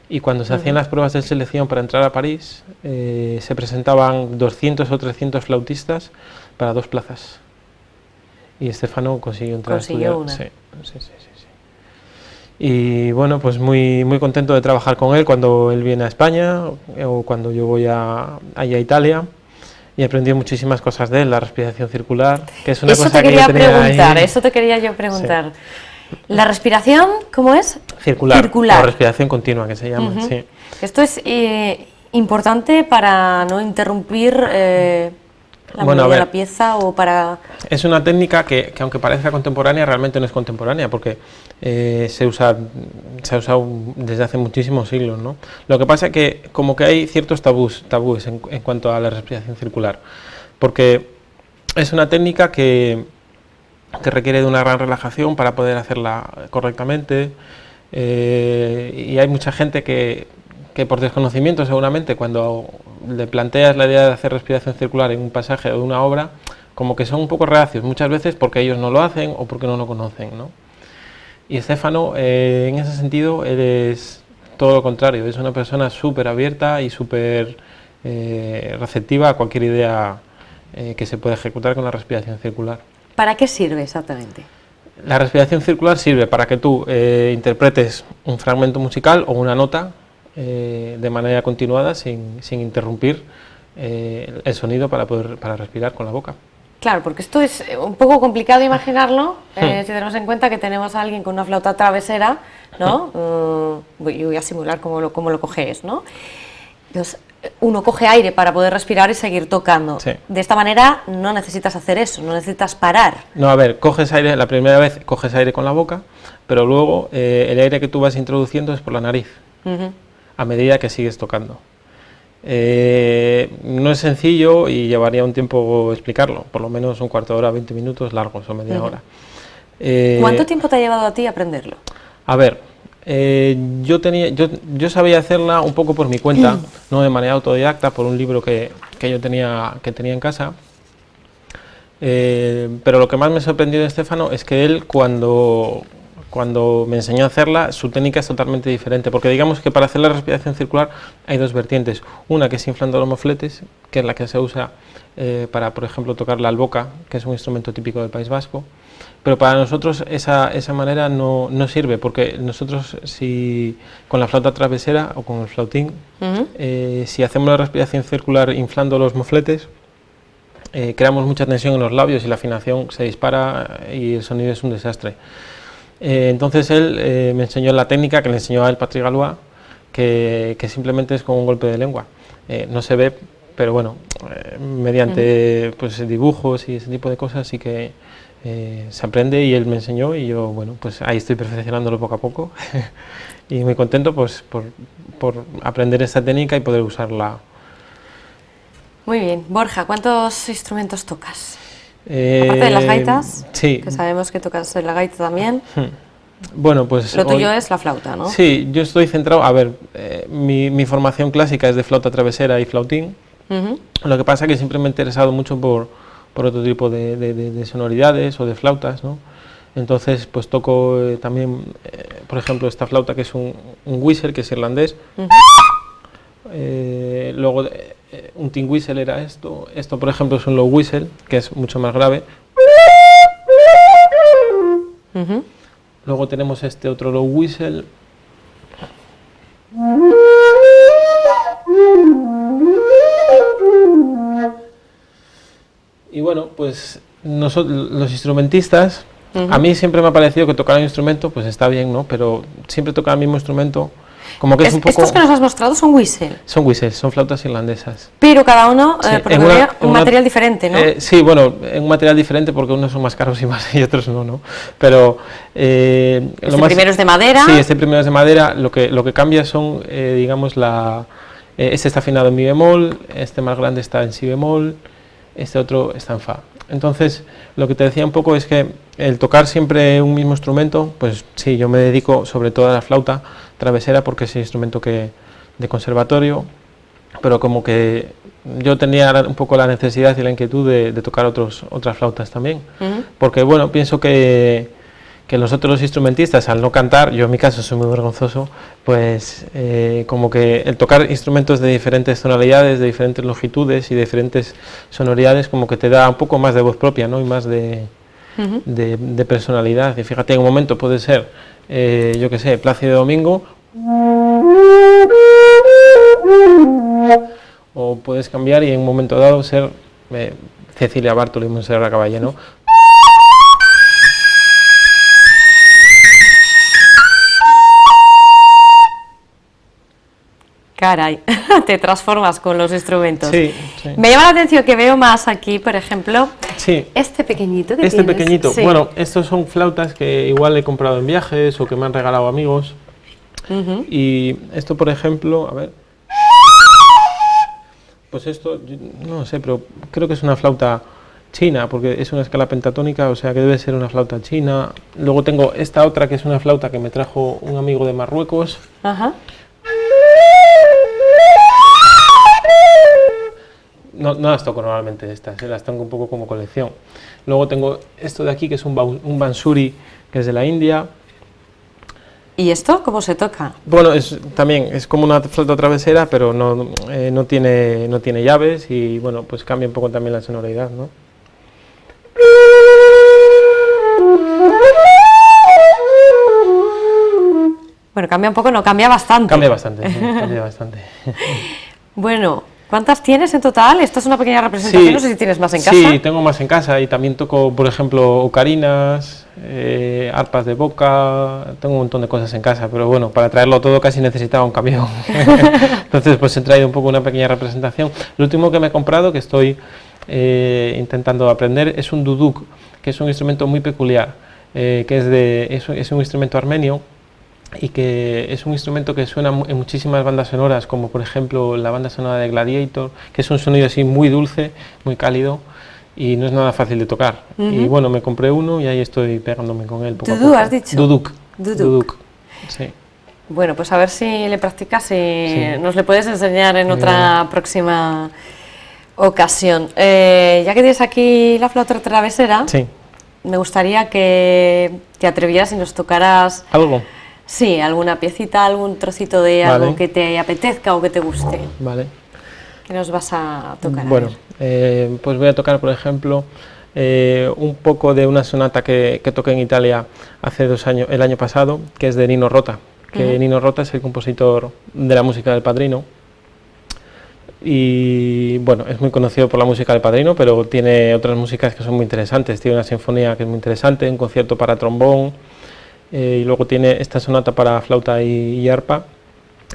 Y cuando se hacían las pruebas de selección para entrar a París, se presentaban 200 o 300 flautistas para 2 plazas. Y Estéfano consiguió entrar a estudiar. Una. Sí. Y bueno, pues muy, muy contento de trabajar con él cuando él viene a España o cuando yo voy allá a Italia. Y aprendí muchísimas cosas de él, la respiración circular, que es una cosa que yo tenía ahí. Eso te quería yo preguntar. Sí. ¿La respiración cómo es? Circular. O respiración continua, que se llama, sí. Esto es importante para no interrumpir la melodía de la pieza, o para... Es una técnica que aunque parezca contemporánea, realmente no es contemporánea, porque se ha usado desde hace muchísimos siglos, ¿no? Lo que pasa es que como que hay ciertos tabúes en cuanto a la respiración circular, porque es una técnica que requiere de una gran relajación para poder hacerla correctamente, y hay mucha gente que por desconocimiento seguramente, cuando le planteas la idea de hacer respiración circular en un pasaje o de una obra, como que son un poco reacios, muchas veces porque ellos no lo hacen o porque no lo conocen, ¿no? Y Estéfano, en ese sentido, es todo lo contrario, es una persona súper abierta y súper receptiva a cualquier idea que se pueda ejecutar con la respiración circular. ¿Para qué sirve exactamente? La respiración circular sirve para que tú interpretes un fragmento musical o una nota de manera continuada, sin interrumpir el sonido para respirar con la boca. Claro, porque esto es un poco complicado imaginarlo, si tenemos en cuenta que tenemos a alguien con una flauta travesera, ¿no? Yo voy a simular cómo lo coges, ¿no? Entonces, uno coge aire para poder respirar y seguir tocando. Sí. De esta manera no necesitas hacer eso, no necesitas parar. No, a ver, coges aire, la primera vez coges aire con la boca, pero luego el aire que tú vas introduciendo es por la nariz, a medida que sigues tocando. No es sencillo y llevaría un tiempo explicarlo, por lo menos un cuarto de hora, 20 minutos largos o media hora. ¿Cuánto tiempo te ha llevado a ti aprenderlo? A ver, yo sabía hacerla un poco por mi cuenta, no de manera autodidacta, por un libro que yo tenía en casa. Pero lo que más me sorprendió de Stefano es que él, cuando me enseñó a hacerla, su técnica es totalmente diferente, porque digamos que para hacer la respiración circular hay dos vertientes, una que es inflando los mofletes, que es la que se usa para, por ejemplo, tocar la alboca, que es un instrumento típico del País Vasco, pero para nosotros esa manera no sirve, porque nosotros si con la flauta travesera o con el flautín, si hacemos la respiración circular inflando los mofletes, creamos mucha tensión en los labios y la afinación se dispara y el sonido es un desastre. Entonces él me enseñó la técnica que le enseñó a él Patrick Galois, que simplemente es con un golpe de lengua. No se ve, pero bueno, mediante pues, dibujos y ese tipo de cosas sí que se aprende, y él me enseñó y yo, bueno, pues ahí estoy perfeccionándolo poco a poco y muy contento pues, por aprender esta técnica y poder usarla. Muy bien. Borja, ¿cuántos instrumentos tocas? Aparte de las gaitas, sí. Que sabemos que tocas la gaita también. Bueno, pues lo tuyo es la flauta, ¿no? Sí, yo estoy centrado, a ver, mi formación clásica es de flauta travesera y flautín. Lo que pasa es que siempre me he interesado mucho por otro tipo de sonoridades o de flautas, ¿no? Entonces, pues toco también, por ejemplo, esta flauta que es un whistle, que es irlandés. Luego un tin whistle era esto por ejemplo es un low whistle, que es mucho más grave. Luego tenemos este otro low whistle. Y bueno, pues nosotros, los instrumentistas, a mí siempre me ha parecido que tocar un instrumento pues está bien, ¿no? Pero siempre tocar el mismo instrumento, como que es un poco... Estos que nos has mostrado son whistle. Son whistles, son flautas irlandesas. Pero cada uno, Sí, porque un material diferente, ¿no? Sí, bueno, en un material diferente porque unos son más caros y otros no. Pero primero es de madera. Sí, este primero es de madera. Lo que cambia son, digamos, este está afinado en mi bemol, este más grande está en si bemol, este otro está en fa. Entonces, lo que te decía un poco es que el tocar siempre un mismo instrumento, pues sí, yo me dedico sobre todo a la flauta travesera porque es el instrumento de conservatorio, pero como que yo tenía un poco la necesidad y la inquietud de tocar otras flautas también, porque bueno, pienso que los otros instrumentistas, al no cantar, yo en mi caso soy muy vergonzoso, pues como que el tocar instrumentos de diferentes tonalidades, de diferentes longitudes y de diferentes sonoridades, como que te da un poco más de voz propia, ¿no? Y más de personalidad. Y fíjate, en un momento puede ser, yo qué sé, Plácido Domingo, o puedes cambiar y en un momento dado ser Cecilia Bartolo y Montserrat Caballé, ¿no? Caray, te transformas con los instrumentos. Sí. Me llama la atención que veo más aquí, por ejemplo, sí. este pequeñito que Este tienes. pequeñito, Sí. bueno, estos son flautas que igual he comprado en viajes o que me han regalado amigos. Y esto, por ejemplo, a ver, pues esto, no sé, pero creo que es una flauta china, porque es una escala pentatónica, o sea que debe ser una flauta china. Luego tengo esta otra que es una flauta que me trajo un amigo de Marruecos. Ajá. No las toco normalmente estas, las tengo un poco como colección. Luego tengo esto de aquí que es un bansuri, que es de la India. ¿Y esto cómo se toca? Bueno, también es como una flauta travesera, pero no tiene llaves y bueno, pues cambia un poco también la sonoridad, ¿no? Bueno, cambia un poco, no, cambia bastante. Cambia bastante, sí, cambia bastante. Bueno, ¿cuántas tienes en total? Esta es una pequeña representación, no sé si tienes más en casa. Sí, tengo más en casa y también toco, por ejemplo, ocarinas, arpas de boca, tengo un montón de cosas en casa, pero bueno, para traerlo todo casi necesitaba un camión. Entonces, pues he traído un poco una pequeña representación. Lo último que me he comprado, que estoy intentando aprender, es un duduk, que es un instrumento muy peculiar, que es un instrumento armenio, y que es un instrumento que suena en muchísimas bandas sonoras, como por ejemplo la banda sonora de Gladiator, que es un sonido así muy dulce, muy cálido, y no es nada fácil de tocar. Y bueno, me compré uno y ahí estoy pegándome con él poco a ¿Duduk poco. has dicho? Duduk. Duduk. Duduk, sí. Bueno, pues a ver si le practicas y Sí. nos le puedes enseñar en Muy otra bien. próxima ocasión. Ya que tienes aquí la flauta travesera, Sí. me gustaría que te atrevieras y nos tocaras, ¿Algo? sí, alguna piecita, algún trocito de algo Vale. que te apetezca o que te guste. Vale. ¿Qué nos vas a tocar? Bueno, pues voy a tocar, por ejemplo, un poco de una sonata que toqué en Italia hace 2 años, el año pasado, que es de Nino Rota, que Nino Rota es el compositor de la música del Padrino. Y bueno, es muy conocido por la música del Padrino, pero tiene otras músicas que son muy interesantes. Tiene una sinfonía que es muy interesante, un concierto para trombón, y luego tiene esta sonata para flauta y arpa,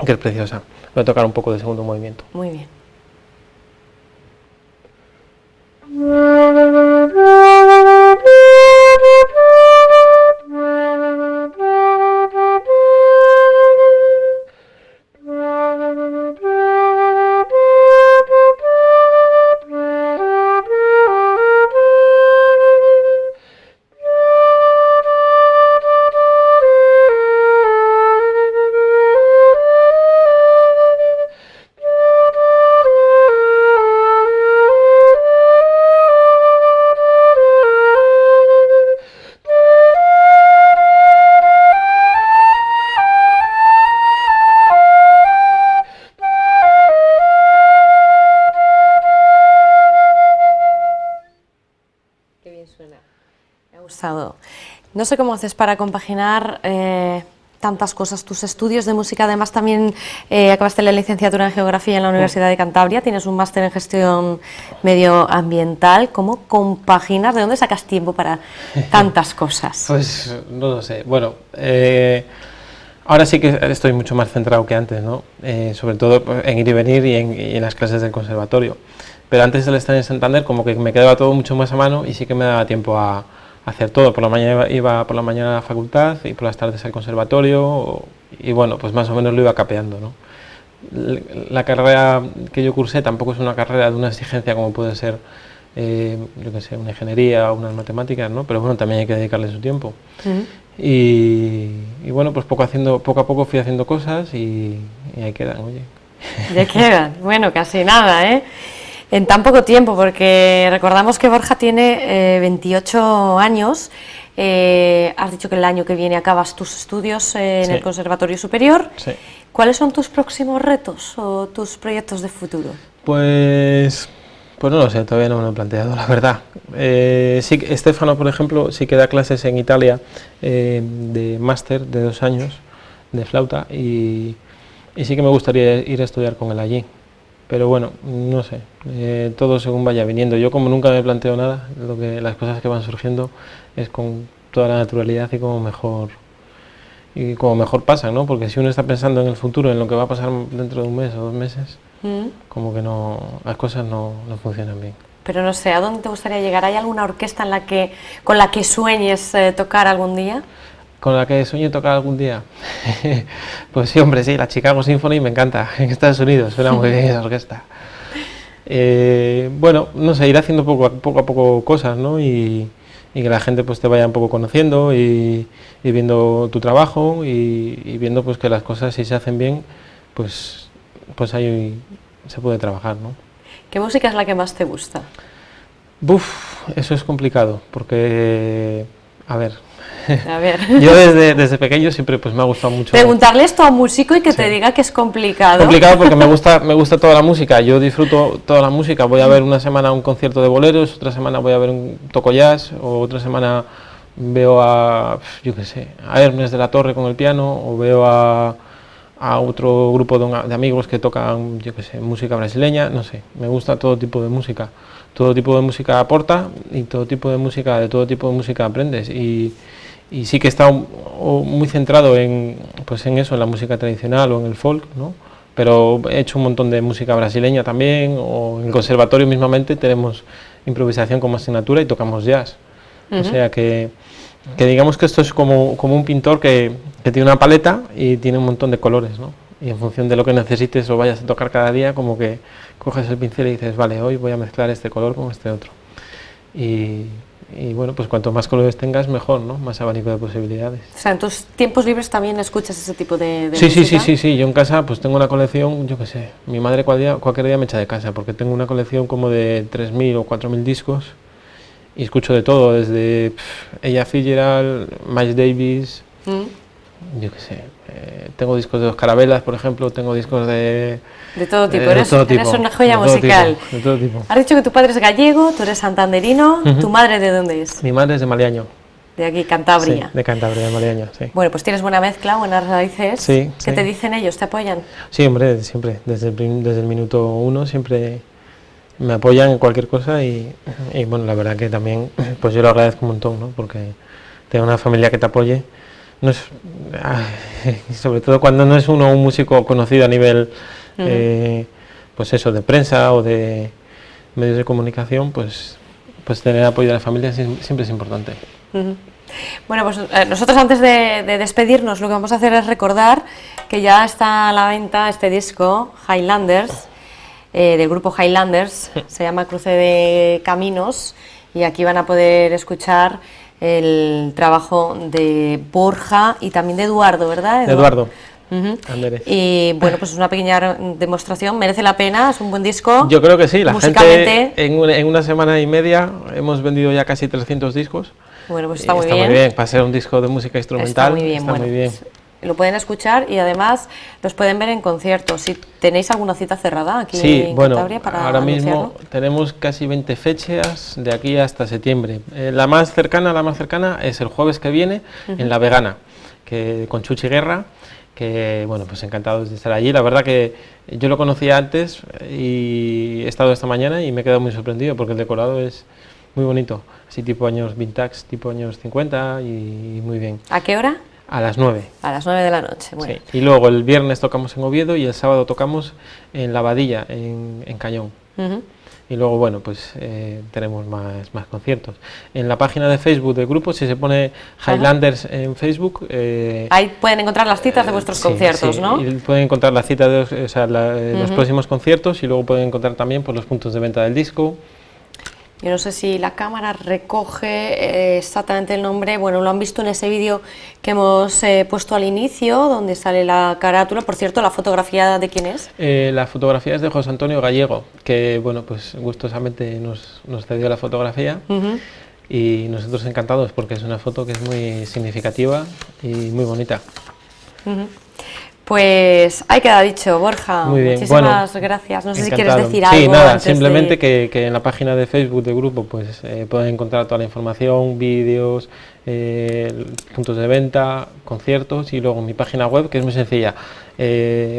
que es preciosa. Voy a tocar un poco de segundo movimiento. Muy bien. Qué bien suena. Me ha gustado. No sé cómo haces para compaginar tantas cosas. Tus estudios de música, además también acabaste la licenciatura en Geografía en la Universidad de Cantabria, tienes un máster en Gestión Medioambiental. ¿Cómo compaginas? ¿De dónde sacas tiempo para tantas cosas? Pues no lo sé. Bueno, ahora sí que estoy mucho más centrado que antes, ¿no? Sobre todo en ir y venir y en las clases del conservatorio. Pero antes del estar en Santander, como que me quedaba todo mucho más a mano y sí que me daba tiempo a hacer todo. Por la mañana iba por la mañana a la facultad y por las tardes al conservatorio, y bueno, pues más o menos lo iba capeando, ¿no? La carrera que yo cursé tampoco es una carrera de una exigencia como puede ser, yo qué sé, una ingeniería o unas matemáticas, ¿no? Pero bueno, también hay que dedicarle su tiempo. Y bueno, pues poco a poco fui haciendo cosas y ahí quedan, oye. Ya quedan, bueno, casi nada, ¿eh? En tan poco tiempo, porque recordamos que Borja tiene 28 años, has dicho que el año que viene acabas tus estudios en Sí. el Conservatorio Superior. Sí. ¿Cuáles son tus próximos retos o tus proyectos de futuro? Pues no lo sé, todavía no me lo he planteado, la verdad. Sí, Estefano, por ejemplo, sí que da clases en Italia de máster de 2 años de flauta y sí que me gustaría ir a estudiar con él allí. Pero bueno, no sé, todo según vaya viniendo. Yo como nunca me planteo nada, las cosas que van surgiendo es con toda la naturalidad y como mejor pasan, ¿no? Porque si uno está pensando en el futuro, en lo que va a pasar dentro de 1 mes o 2 meses, como que no, las cosas no funcionan bien. Pero no sé, ¿a dónde te gustaría llegar? ¿Hay alguna orquesta con la que sueñes tocar algún día? ¿Con la que sueño tocar algún día? Pues sí, hombre, sí, la Chicago Symphony me encanta, en Estados Unidos, suena muy bien esa orquesta. Bueno, no sé, ir haciendo poco a poco cosas, ¿no? Y que la gente pues te vaya un poco conociendo y viendo tu trabajo y viendo pues que las cosas, si se hacen bien, pues ahí se puede trabajar, ¿no? ¿Qué música es la que más te gusta? Eso es complicado, porque, a ver, A ver. yo desde pequeño siempre pues me ha gustado mucho. Preguntarle esto a un músico y que te Sí. diga que es complicado. Complicado porque me gusta toda la música, yo disfruto toda la música, voy a ver una semana un concierto de boleros, otra semana voy a ver un toco jazz, o otra semana veo a, yo qué sé, a Hermes de la Torre con el piano, o veo a otro grupo de amigos que tocan, yo qué sé, música brasileña, no sé, me gusta todo tipo de música aporta y todo tipo de música aprendes y sí que he estado muy centrado en eso, en la música tradicional o en el folk, ¿no? Pero he hecho un montón de música brasileña también, o en el conservatorio mismamente tenemos improvisación como asignatura y tocamos jazz. O sea que digamos que esto es como un pintor que que tiene una paleta y tiene un montón de colores, ¿no? Y en función de lo que necesites o vayas a tocar cada día, como que coges el pincel y dices, vale, hoy voy a mezclar este color con este otro. Y bueno, pues cuanto más colores tengas, mejor, ¿no? Más abanico de posibilidades. O sea, en tus tiempos libres también escuchas ese tipo de Sí, música. sí. Yo en casa pues tengo una colección, yo qué sé, mi madre cualquier día me echa de casa porque tengo una colección como de 3.000 o 4.000 discos y escucho de todo, desde Ella Fitzgerald, Miles Davis, yo qué sé, tengo discos de los Carabelas, por ejemplo, tengo discos de todo tipo, de eres todo tipo, una joya de todo musical. tipo, de todo tipo. Has dicho que tu padre es gallego, tú eres santanderino, ¿tu madre de dónde es? Mi madre es de Maliaño. De aquí, Cantabria. Sí, de Cantabria, de Maliaño, sí. Bueno, pues tienes buena mezcla, buenas raíces. Sí, ¿Qué sí. te dicen ellos? ¿Te apoyan? Sí, hombre, siempre, desde el minuto 1 siempre me apoyan en cualquier cosa y bueno, la verdad que también, pues yo lo agradezco un montón, ¿no? Porque tener una familia que te apoye, no es, sobre todo cuando no es uno un músico conocido a nivel, pues eso, de prensa o de medios de comunicación, pues tener apoyo de la familia siempre es importante. Bueno, pues nosotros antes de despedirnos lo que vamos a hacer es recordar que ya está a la venta este disco, Highlanders, del grupo Highlanders, se llama Cruce de Caminos, y aquí van a poder escuchar el trabajo de Borja y también de Eduardo, ¿verdad? De Eduardo. Anderez. Y bueno, pues es una pequeña demostración, merece la pena, es un buen disco. Yo creo que sí, la musicalmente, gente en una semana y media hemos vendido ya casi 300 discos. Bueno, pues está muy muy bien, para ser un disco de música instrumental, está muy bien. Pues lo pueden escuchar y además los pueden ver en conciertos. Si tenéis alguna cita cerrada aquí en Cantabria para ahora anunciarlo. mismo tenemos casi 20 fechas de aquí hasta septiembre. La más cercana es el jueves que viene en La Vegana, con Chuchi Guerra, que bueno, pues encantados de estar allí. La verdad que yo lo conocía antes y he estado esta mañana y me he quedado muy sorprendido porque el decorado es muy bonito, así tipo años vintage, tipo años 50 y muy bien. ¿A qué hora? A las 9. A las 9 de la noche, bueno. Sí. Y luego el viernes tocamos en Oviedo y el sábado tocamos en La Abadilla, en Cañón. Y luego, bueno, pues tenemos más conciertos. En la página de Facebook del grupo, si se pone Highlanders en Facebook... ahí pueden encontrar las citas de vuestros conciertos, ¿no? Y pueden encontrar las citas de los próximos conciertos y luego pueden encontrar también pues, los puntos de venta del disco. Yo no sé si la cámara recoge exactamente el nombre, bueno, lo han visto en ese vídeo que hemos puesto al inicio, donde sale la carátula. Por cierto, ¿la fotografía de quién es? La fotografía es de José Antonio Gallego, que bueno, pues gustosamente nos cedió la fotografía y nosotros encantados porque es una foto que es muy significativa y muy bonita. Pues ahí queda dicho, Borja. Muy bien. Muchísimas gracias. No sé si quieres decir algo. Sí, nada, simplemente que en la página de Facebook del grupo pues pueden encontrar toda la información, vídeos, puntos de venta, conciertos y luego mi página web que es muy sencilla,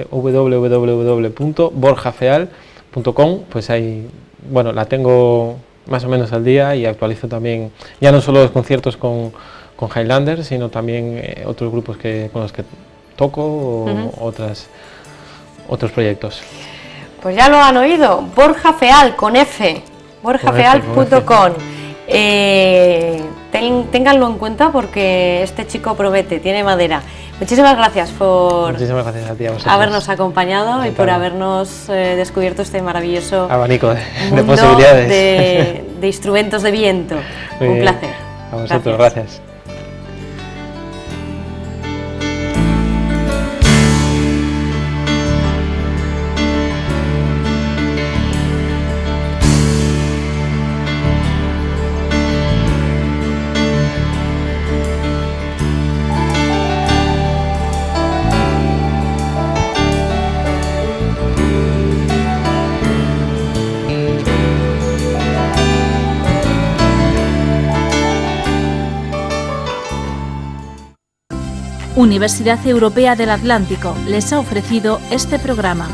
www.borjafeal.com, pues ahí, bueno, la tengo más o menos al día y actualizo también, ya no solo los conciertos con Highlanders, sino también otros grupos con los que toco o otros proyectos. Pues ya lo han oído, Borja Feal con F, borjafeal.com. Ténganlo en cuenta porque este chico promete, tiene madera. Muchísimas gracias por Muchísimas gracias a ti, a vosotros. habernos acompañado y por habernos descubierto este maravilloso abanico de mundo posibilidades de instrumentos de viento. Muy Un bien. placer. A vosotros, gracias. Universidad Europea del Atlántico les ha ofrecido este programa.